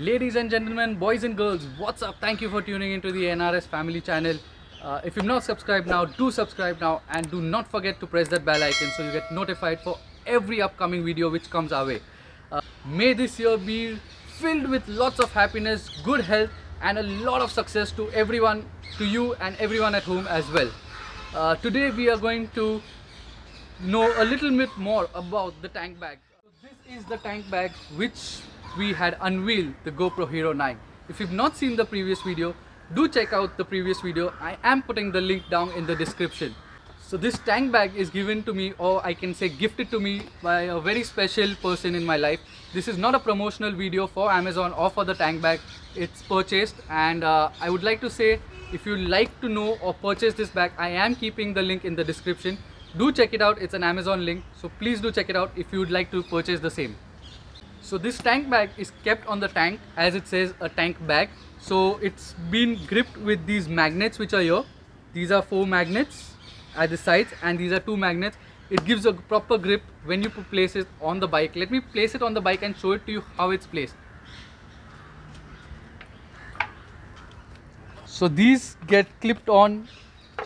Ladies and gentlemen, boys and girls, what's up? Thank you for tuning into the NRS family channel. If you've not subscribed now, do subscribe now, and do not forget to press that bell icon so you get notified for every upcoming video which comes our way. May this year be filled with lots of happiness, good health, and a lot of success to everyone, to you and everyone at home as well. Today we are going to know a little bit more about the tank bag. So this is the tank bag which we had unveiled, the GoPro Hero 9. If you've not seen the previous video, do check out the previous video. I am putting the link down in the description. So this tank bag is given to me, or I can say gifted to me, by a very special person in my life. This is not a promotional video for Amazon or for the tank bag. It's purchased, and I would like to say, if you like to know or purchase this bag, I am keeping the link in the description. Do check it out. It's an Amazon link, so please do check it out if you would like to purchase the same. So this tank bag is kept on the tank, as it says a tank bag. So it's been gripped with these magnets which are here. These are 4 magnets at the sides, and these are 2 magnets. It gives a proper grip when you place it on the bike. Let me place it on the bike and show it to you how it's placed. So these get clipped on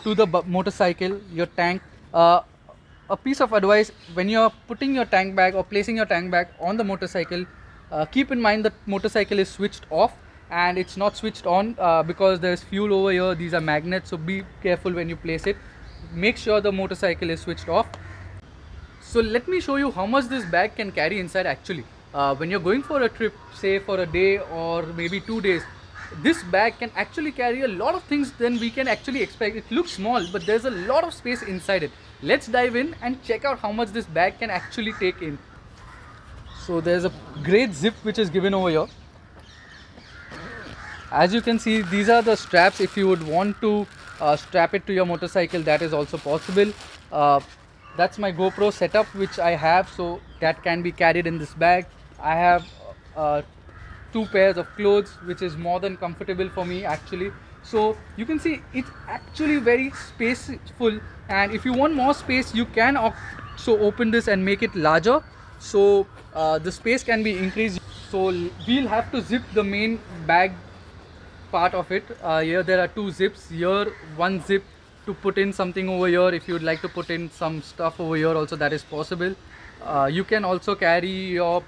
to the motorcycle, your tank. A piece of advice: when you are putting your tank bag or placing your tank bag on the motorcycle, keep in mind that motorcycle is switched off and it's not switched on because there is fuel over here. These are magnets, so be careful when you place it. Make sure the motorcycle is switched off. So let me show you how much this bag can carry inside actually. When you're going for a trip, say for a day or maybe 2 days, this bag can actually carry a lot of things than we can actually expect. It looks small, but there's a lot of space inside it. Let's dive in and check out how much this bag can actually take in. So there's a great zip which is given over here. As you can see, these are the straps. If you would want to strap it to your motorcycle, that is also possible. That's my GoPro setup which I have, so that can be carried in this bag. I have 2 pairs of clothes, which is more than comfortable for me actually. So you can see it's actually very spaceful, and if you want more space, you can also open this and make it larger, so the space can be increased. So we'll have to zip the main bag part of it. Here there are 2 zips. Here one zip to put in something over here. If you would like to put in some stuff over here also, that is possible. You can also carry your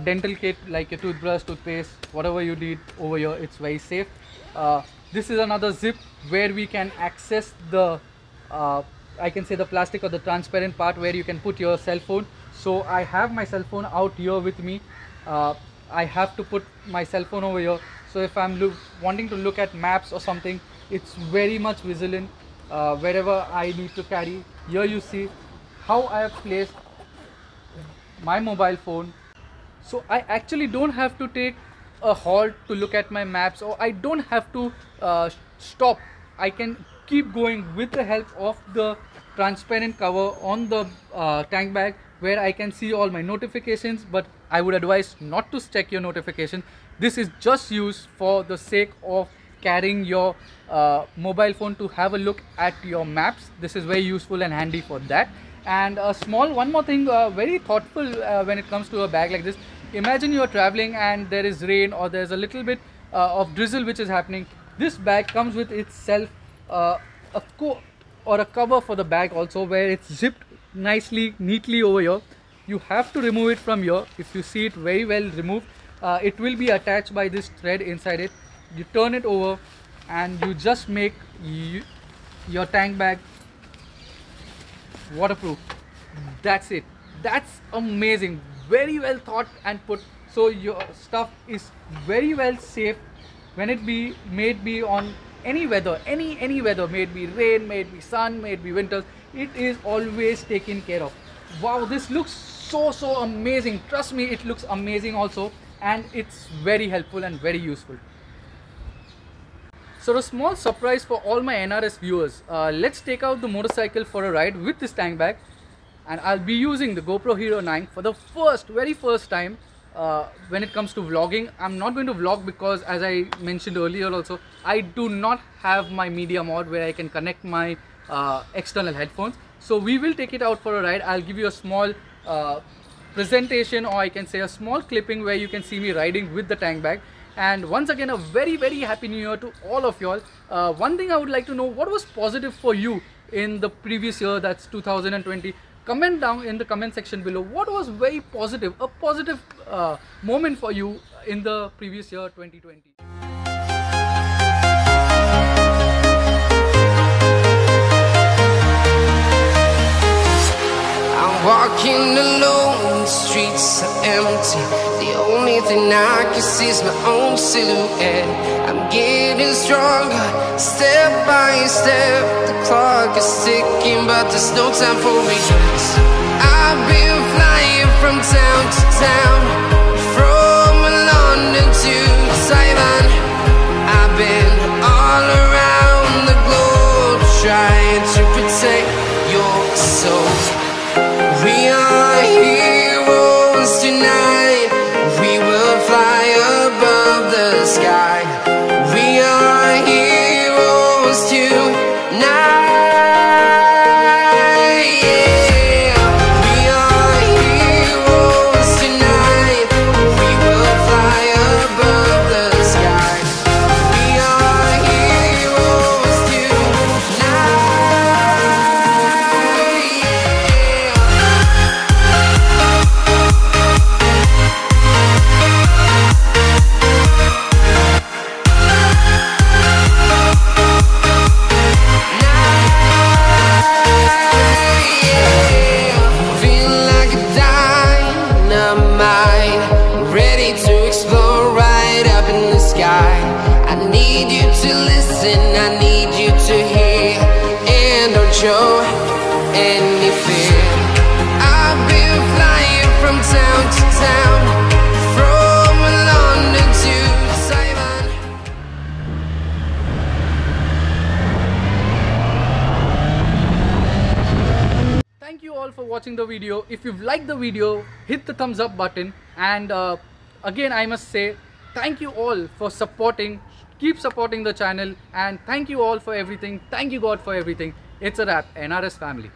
dental kit like a toothbrush, toothpaste, whatever you need over here. It's very safe. This is another zip where we can access the I can say the plastic or the transparent part where you can put your cell phone. So I have my cell phone out here with me. I have to put my cell phone over here, so if I'm wanting to look at maps or something, it's very much vigilant wherever I need to carry. Here you see how I have placed my mobile phone. So I actually don't have to take a halt to look at my maps, or I don't have to stop. I can keep going with the help of the transparent cover on the tank bag, where I can see all my notifications. But I would advise not to check your notifications. This is just used for the sake of carrying your mobile phone to have a look at your maps. This is very useful and handy for that. And one more thing, very thoughtful when it comes to a bag like this. Imagine you are traveling and there is rain, or there's a little bit of drizzle which is happening. This bag comes with itself a coat or a cover for the bag also, where it's zipped nicely, neatly over here. You have to remove it from here. If you see it very well removed, it will be attached by this thread inside it. You turn it over and you just make your tank bag waterproof. That's it. That's amazing. Very well thought and put. So your stuff is very well safe when it may be on any weather, any weather, may it be rain, may it be sun, may it be winters. It is always taken care of. Wow, this looks so amazing. Trust me, it looks amazing also, and it's very helpful and very useful. So a small surprise for all my NRS viewers. Let's take out the motorcycle for a ride with this tank bag, and I'll be using the GoPro Hero 9 for the very first time. When it comes to vlogging, I'm not going to vlog because, as I mentioned earlier also, I do not have my media mod where I can connect my external headphones. So we will take it out for a ride. I'll give you a small presentation, or I can say a small clipping where you can see me riding with the tank bag. And once again, a very happy new year to all of y'all. One thing I would like to know, what was positive for you in the previous year, that's 2020? Comment down in the comment section below what was very positive, a positive moment for you in the previous year 2020. Walking alone, the streets are empty. The only thing I can see is my own silhouette. I'm getting stronger, step by step. The clock is ticking, but there's no time for regrets. I've been flying from town to town, from London to Taiwan. I've been all around the globe, trying to protect your soul. We are heroes tonight. We will fly above the sky. We are heroes tonight. Yeah. We are heroes tonight. We will fly above the sky. We are heroes tonight. I need you to listen, I need you to hear, and don't show any fear. I've been flying from town to town, from London to Taiwan. Thank you all for watching the video. If you've liked the video, hit the thumbs up button, and again I must say thank you all for supporting. Keep supporting the channel, and thank you all for everything. Thank you God for everything. It's a wrap. NRS family.